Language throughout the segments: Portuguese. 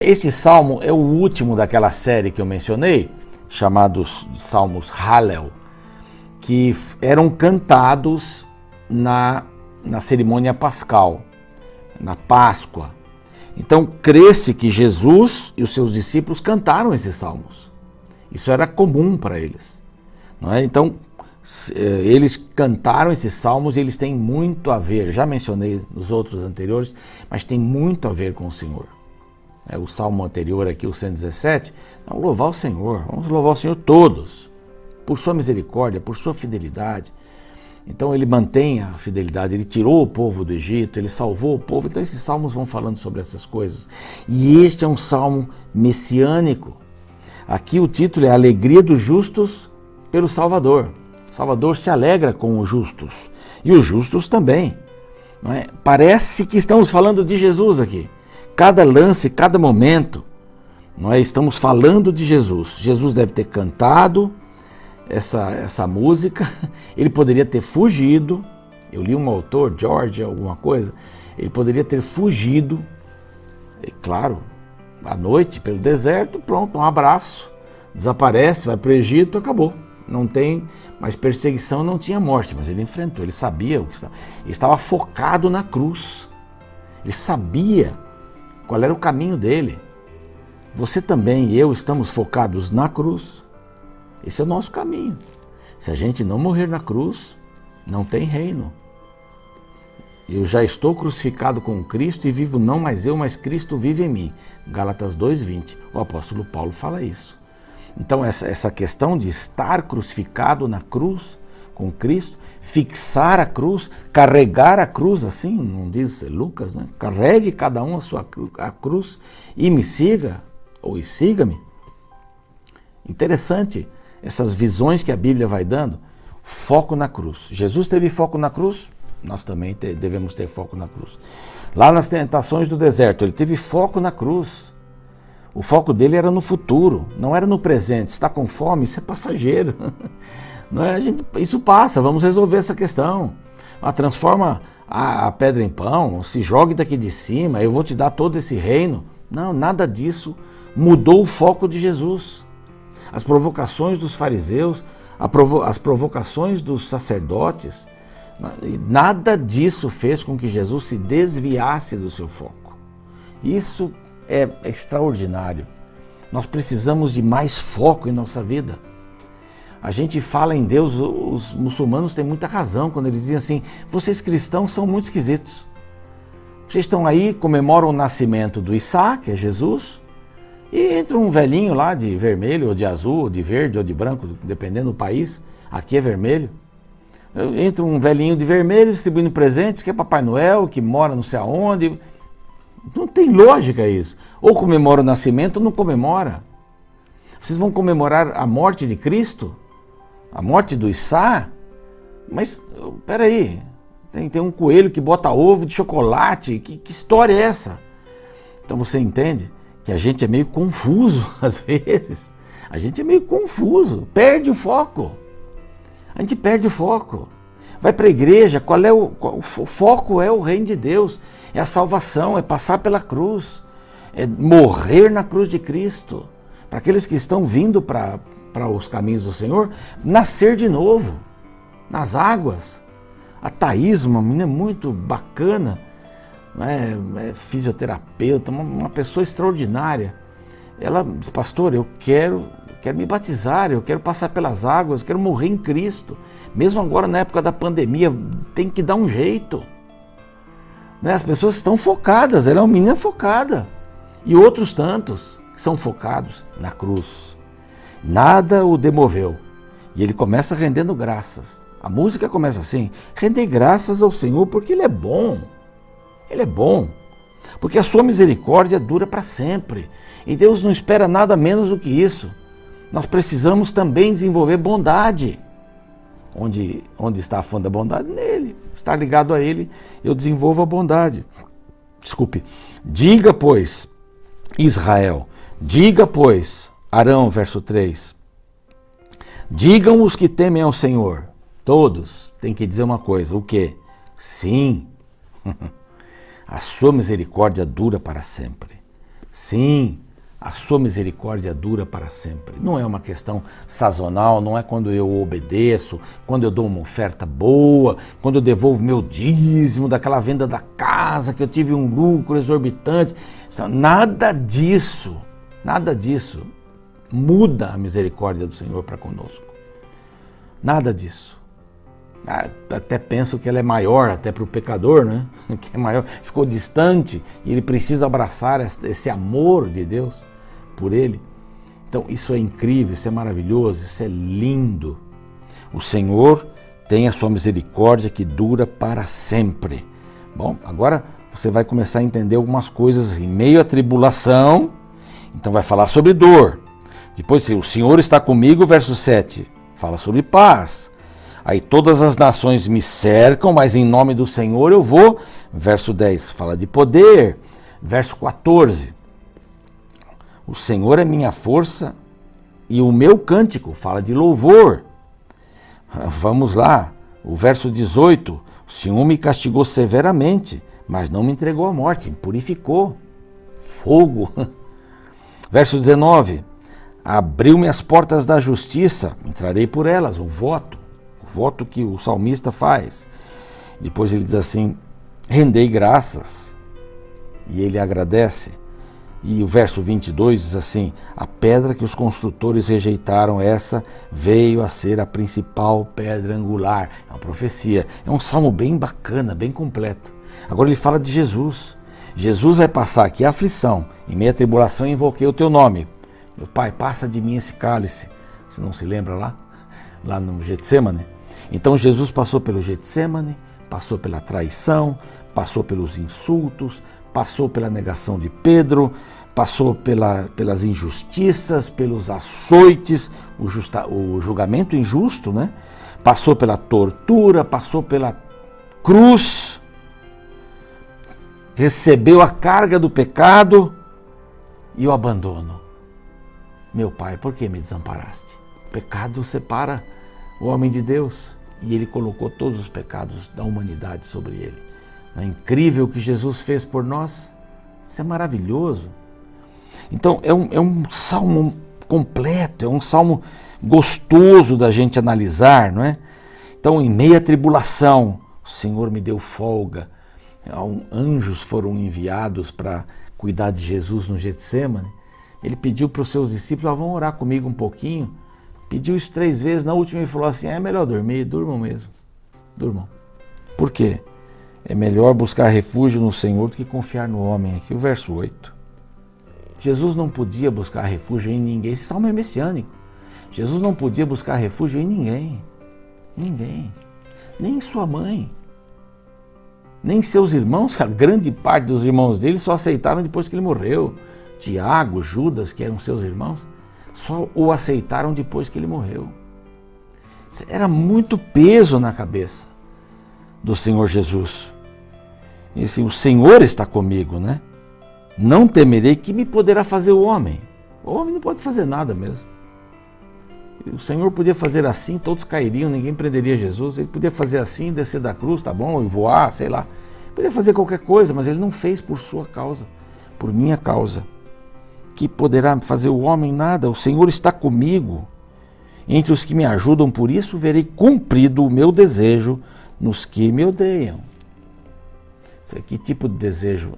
Esse salmo é o último daquela série que eu mencionei, chamados Salmos Hallel, que eram cantados na cerimônia pascal, na Páscoa. Então, crê-se que Jesus e os seus discípulos cantaram esses salmos. Isso era comum para eles, não é? Então, eles cantaram esses salmos e eles têm muito a ver, já mencionei nos outros anteriores, mas tem muito a ver com o Senhor. O salmo anterior aqui, o 117, vamos louvar o Senhor, vamos louvar o Senhor todos, por sua misericórdia, por sua fidelidade. Então ele mantém a fidelidade, ele tirou o povo do Egito, ele salvou o povo, então esses salmos vão falando sobre essas coisas. E este é um salmo messiânico. Aqui o título é Alegria dos Justos pelo Salvador. O Salvador se alegra com os justos, e os justos também. Não é? Parece que estamos falando de Jesus aqui. Cada lance, cada momento, nós estamos falando de Jesus. Jesus deve ter cantado essa música, ele poderia ter fugido. Eu li um autor, George, alguma coisa, ele poderia ter fugido, e, claro, à noite, pelo deserto, pronto, um abraço, desaparece, vai para o Egito, acabou. Não tem mais perseguição, não tinha morte, mas ele enfrentou, ele sabia o que estava. Ele estava focado na cruz, ele sabia qual era o caminho dele. Você também e eu estamos focados na cruz. Esse é o nosso caminho. Se a gente não morrer na cruz, não tem reino. Eu já estou crucificado com Cristo e vivo não mais eu, mas Cristo vive em mim. Gálatas 2:20. O apóstolo Paulo fala isso. Então essa questão de estar crucificado na cruz com Cristo, fixar a cruz, carregar a cruz, assim, não diz Lucas, né? Carregue cada um a cruz e me siga, ou siga-me. Interessante essas visões que a Bíblia vai dando, foco na cruz. Jesus teve foco na cruz, nós também devemos ter foco na cruz. Lá nas tentações do deserto, ele teve foco na cruz. O foco dele era no futuro, não era no presente. Está com fome? Isso é passageiro. Não é, isso passa, vamos resolver essa questão. Transforma a pedra em pão, se jogue daqui de cima, eu vou te dar todo esse reino. Não, nada disso mudou o foco de Jesus. As provocações dos fariseus, as provocações dos sacerdotes, nada disso fez com que Jesus se desviasse do seu foco. Isso é extraordinário. Nós precisamos de mais foco em nossa vida. A gente fala em Deus, os muçulmanos têm muita razão quando eles dizem assim, vocês cristãos são muito esquisitos. Vocês estão aí, comemoram o nascimento do Issa, que é Jesus, e entra um velhinho lá de vermelho, ou de azul, ou de verde, ou de branco, dependendo do país, aqui é vermelho. Entra um velhinho de vermelho distribuindo presentes, que é Papai Noel, que mora não sei aonde. Não tem lógica isso. Ou comemora o nascimento ou não comemora. Vocês vão comemorar a morte de Cristo? A morte do Issa? Mas, peraí, tem um coelho que bota ovo de chocolate, que história é essa? Então você entende que a gente é meio confuso às vezes. A gente é meio confuso, perde o foco. A gente perde o foco. Vai para a igreja, o foco é o reino de Deus, é a salvação, é passar pela cruz, é morrer na cruz de Cristo. Para aqueles que estão vindo para os caminhos do Senhor, nascer de novo, nas águas. A Thaís, uma menina muito bacana, é fisioterapeuta, uma pessoa extraordinária. Ela disse, pastor, eu quero me batizar, eu quero passar pelas águas, eu quero morrer em Cristo. Mesmo agora na época da pandemia, tem que dar um jeito. As pessoas estão focadas, ela é uma menina focada. E outros tantos são focados na cruz. Nada o demoveu. E ele começa rendendo graças. A música começa assim, render graças ao Senhor porque Ele é bom. Ele é bom. Porque a sua misericórdia dura para sempre. E Deus não espera nada menos do que isso. Nós precisamos também desenvolver bondade. Onde está a fonte da bondade? Nele. Estar ligado a Ele, eu desenvolvo a bondade. Desculpe. Diga, pois, Israel, diga, pois, Arão, verso 3, digam os que temem ao Senhor, todos têm que dizer uma coisa, o quê? Sim, a sua misericórdia dura para sempre. Sim, a sua misericórdia dura para sempre. Não é uma questão sazonal, não é quando eu obedeço, quando eu dou uma oferta boa, quando eu devolvo meu dízimo daquela venda da casa, que eu tive um lucro exorbitante. Nada disso muda a misericórdia do Senhor para conosco. Nada disso. Até penso que ela é maior até para o pecador, né? Que é maior, ficou distante e ele precisa abraçar esse amor de Deus por ele. Então isso é incrível, isso é maravilhoso, isso é lindo. O Senhor tem a sua misericórdia que dura para sempre. Bom, agora você vai começar a entender algumas coisas em meio à tribulação. Então vai falar sobre dor. Depois, se o Senhor está comigo, verso 7, fala sobre paz. Aí todas as nações me cercam, mas em nome do Senhor eu vou. Verso 10, fala de poder. Verso 14, o Senhor é minha força e o meu cântico, fala de louvor. Vamos lá, o verso 18, o Senhor me castigou severamente, mas não me entregou à morte, me purificou. Fogo. Verso 19, abriu-me as portas da justiça, entrarei por elas, o voto que o salmista faz. Depois ele diz assim, rendei graças, e ele agradece. E o verso 22 diz assim, a pedra que os construtores rejeitaram, essa veio a ser a principal pedra angular. É uma profecia, é um salmo bem bacana, bem completo. Agora ele fala de Jesus. Jesus vai passar aqui a aflição, em meia tribulação invoquei o teu nome. Meu Pai, passa de mim esse cálice. Você não se lembra lá no Getsemane? Então Jesus passou pelo Getsemane, passou pela traição, passou pelos insultos, passou pela negação de Pedro, passou pelas injustiças, pelos açoites, o julgamento injusto, né? Passou pela tortura, passou pela cruz, recebeu a carga do pecado e o abandono. Meu Pai, por que me desamparaste? O pecado separa o homem de Deus e ele colocou todos os pecados da humanidade sobre ele. Não é incrível o que Jesus fez por nós? Isso é maravilhoso. Então é um salmo completo, é um salmo gostoso da gente analisar, não é? Então em meia tribulação, o Senhor me deu folga. Anjos foram enviados para cuidar de Jesus no Getsemane. Ele pediu para os seus discípulos, vão orar comigo um pouquinho. Pediu isso 3 vezes, na última ele falou assim, é melhor dormir, durmam mesmo, durmam. Por quê? É melhor buscar refúgio no Senhor do que confiar no homem. Aqui o verso 8. Jesus não podia buscar refúgio em ninguém, esse salmo é messiânico. Jesus não podia buscar refúgio em ninguém, nem em sua mãe, nem seus irmãos, a grande parte dos irmãos dele só aceitaram depois que ele morreu. Tiago, Judas, que eram seus irmãos, só o aceitaram depois que ele morreu. Era muito peso na cabeça do Senhor Jesus. E assim, o Senhor está comigo, né? Não temerei, que me poderá fazer o homem. O homem não pode fazer nada mesmo. O Senhor podia fazer assim, todos cairiam, ninguém prenderia Jesus. Ele podia fazer assim, descer da cruz, tá bom, e voar, sei lá. Podia fazer qualquer coisa, mas ele não fez por sua causa, por minha causa. Que poderá fazer o homem nada, o Senhor está comigo. Entre os que me ajudam, por isso verei cumprido o meu desejo nos que me odeiam. Que tipo de desejo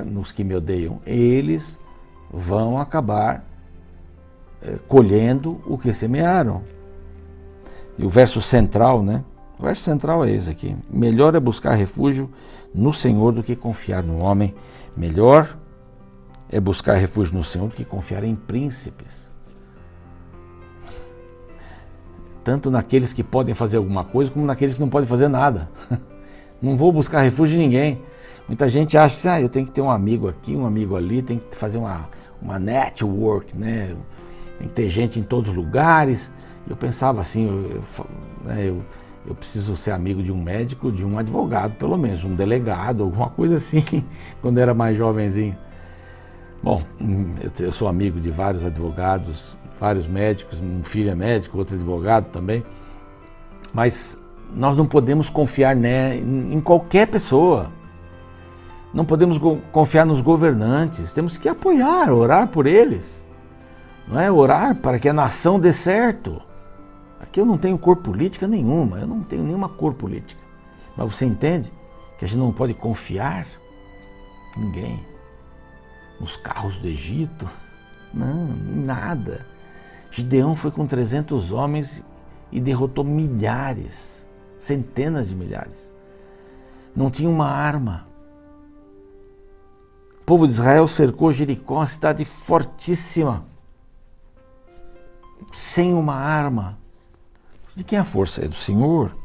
nos que me odeiam? Eles vão acabar colhendo o que semearam. E o verso central, né? O verso central é esse aqui. Melhor é buscar refúgio no Senhor do que confiar no homem. Melhor é buscar refúgio no Senhor do que confiar em príncipes. Tanto naqueles que podem fazer alguma coisa, como naqueles que não podem fazer nada. Não vou buscar refúgio em ninguém. Muita gente acha assim, eu tenho que ter um amigo aqui, um amigo ali, tem que fazer uma network, né? Tem que ter gente em todos os lugares. Eu pensava assim, eu preciso ser amigo de um médico, de um advogado, pelo menos, um delegado, alguma coisa assim, quando era mais jovenzinho. Bom, eu sou amigo de vários advogados, vários médicos, um filho é médico, outro advogado também, mas nós não podemos confiar em qualquer pessoa. Não podemos confiar nos governantes, temos que apoiar, orar por eles. Não é orar para que a nação dê certo. Aqui eu não tenho cor política nenhuma, eu não tenho nenhuma cor política. Mas você entende que a gente não pode confiar em ninguém. Nos carros do Egito, não, em nada. Gideão foi com 300 homens e derrotou milhares, centenas de milhares. Não tinha uma arma. O povo de Israel cercou Jericó, uma cidade fortíssima, sem uma arma. De quem a força? É do Senhor.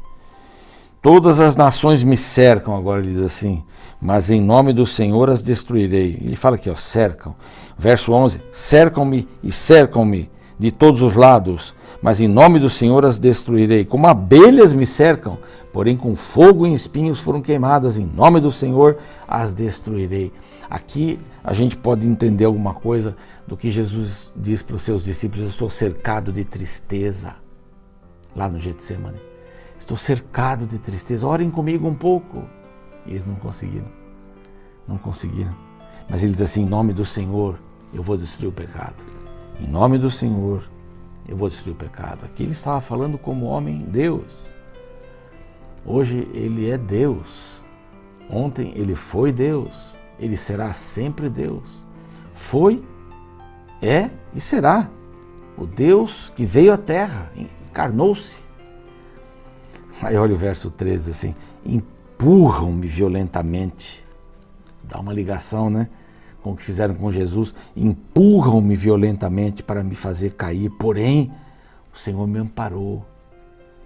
Todas as nações me cercam, agora ele diz assim, mas em nome do Senhor as destruirei. Ele fala aqui, ó, cercam. Verso 11, cercam-me e cercam-me de todos os lados, mas em nome do Senhor as destruirei. Como abelhas me cercam, porém com fogo e espinhos foram queimadas, em nome do Senhor as destruirei. Aqui a gente pode entender alguma coisa do que Jesus diz para os seus discípulos, eu estou cercado de tristeza, lá no Getsemane. Estou cercado de tristeza, orem comigo um pouco. E eles não conseguiram. Não conseguiram. Mas ele diz assim, em nome do Senhor, eu vou destruir o pecado. Em nome do Senhor, eu vou destruir o pecado. Aqui ele estava falando como homem Deus. Hoje ele é Deus. Ontem ele foi Deus. Ele será sempre Deus. Foi, é e será. O Deus que veio à terra, encarnou-se. Aí olha o verso 13 assim, empurram-me violentamente. Dá uma ligação, né? Com o que fizeram com Jesus. Empurram-me violentamente para me fazer cair, porém o Senhor me amparou.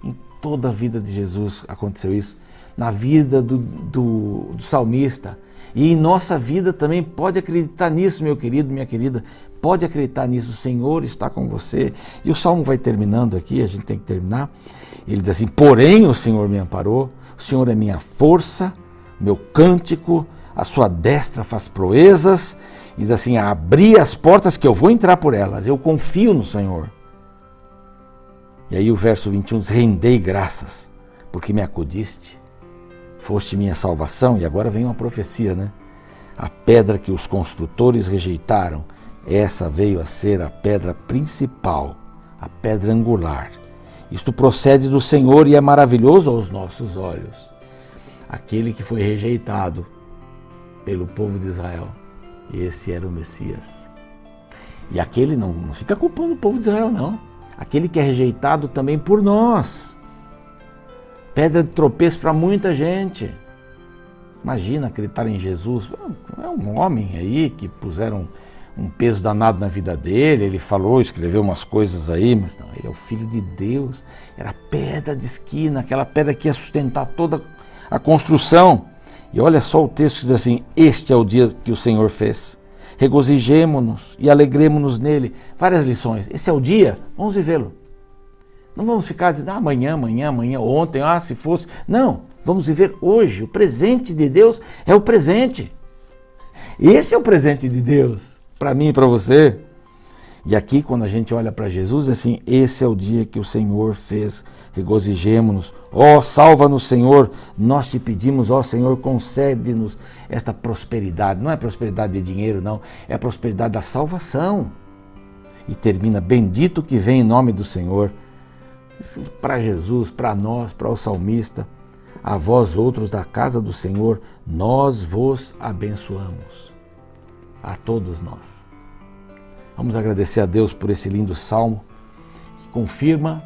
Em toda a vida de Jesus aconteceu isso. Na vida do salmista. E em nossa vida também, pode acreditar nisso, meu querido, minha querida. Pode acreditar nisso, o Senhor está com você. E o Salmo vai terminando aqui, a gente tem que terminar. Ele diz assim, porém o Senhor me amparou, o Senhor é minha força, meu cântico, a sua destra faz proezas. Diz assim, abri as portas que eu vou entrar por elas, eu confio no Senhor. E aí o verso 21 diz, rendei graças, porque me acudiste, foste minha salvação. E agora vem uma profecia, né? A pedra que os construtores rejeitaram, essa veio a ser a pedra principal, a pedra angular. Isto procede do Senhor e é maravilhoso aos nossos olhos. Aquele que foi rejeitado pelo povo de Israel, esse era o Messias. E aquele não fica culpando o povo de Israel, não. Aquele que é rejeitado também por nós. Pedra de tropeço para muita gente. Imagina acreditar em Jesus. É um homem aí que puseram um peso danado na vida dele, ele falou, escreveu umas coisas aí, mas não, ele é o Filho de Deus, era pedra de esquina, aquela pedra que ia sustentar toda a construção. E olha só o texto que diz assim, este é o dia que o Senhor fez, regozijemo-nos e alegremo-nos nele. Várias lições, esse é o dia, vamos vivê-lo. Não vamos ficar dizendo, amanhã, ontem, se fosse. Não, vamos viver hoje, o presente de Deus é o presente. Esse é o presente de Deus. Para mim e para você. E aqui quando a gente olha para Jesus, assim, esse é o dia que o Senhor fez, regozijemo-nos. Ó, salva-nos, Senhor, nós te pedimos, ó Senhor, concede-nos esta prosperidade. Não é prosperidade de dinheiro, não, é a prosperidade da salvação. E termina, bendito que vem em nome do Senhor. Para Jesus, para nós, para o salmista, a vós outros da casa do Senhor, nós vos abençoamos. A todos nós. Vamos agradecer a Deus por esse lindo salmo que confirma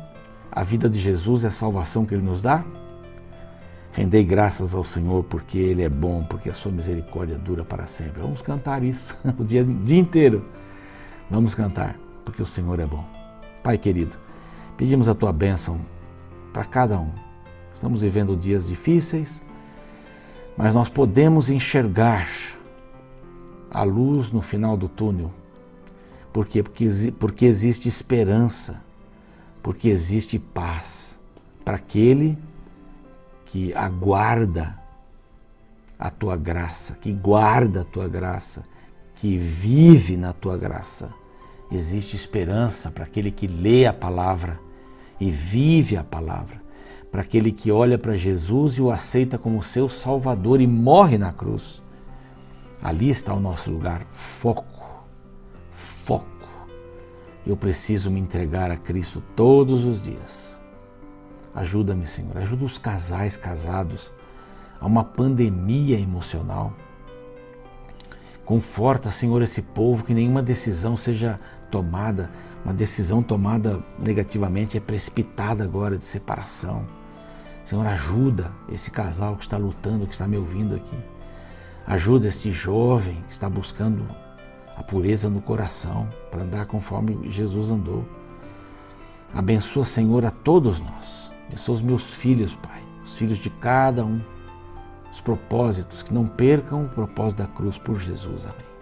a vida de Jesus e a salvação que Ele nos dá. Rendei graças ao Senhor porque Ele é bom, porque a sua misericórdia dura para sempre. Vamos cantar isso o dia inteiro. Vamos cantar, porque o Senhor é bom. Pai querido, pedimos a tua bênção para cada um. Estamos vivendo dias difíceis, mas nós podemos enxergar a luz no final do túnel. Por quê? Porque existe esperança, porque existe paz para aquele que aguarda a tua graça, que guarda a tua graça, que vive na tua graça. Existe esperança para aquele que lê a palavra e vive a palavra, para aquele que olha para Jesus e o aceita como seu Salvador e morre na cruz, Ali está o nosso lugar. Foco. Foco. Eu preciso me entregar a Cristo todos os dias. Ajuda-me, Senhor. Ajuda os casais casados. Há uma pandemia emocional. Conforta, Senhor, esse povo, que nenhuma decisão seja tomada, uma decisão tomada negativamente é precipitada agora de separação. Senhor, ajuda esse casal que está lutando, que está me ouvindo aqui. Ajuda este jovem que está buscando a pureza no coração para andar conforme Jesus andou. Abençoa, Senhor, a todos nós. Abençoa os meus filhos, Pai, os filhos de cada um. Os propósitos, que não percam o propósito da cruz por Jesus. Amém.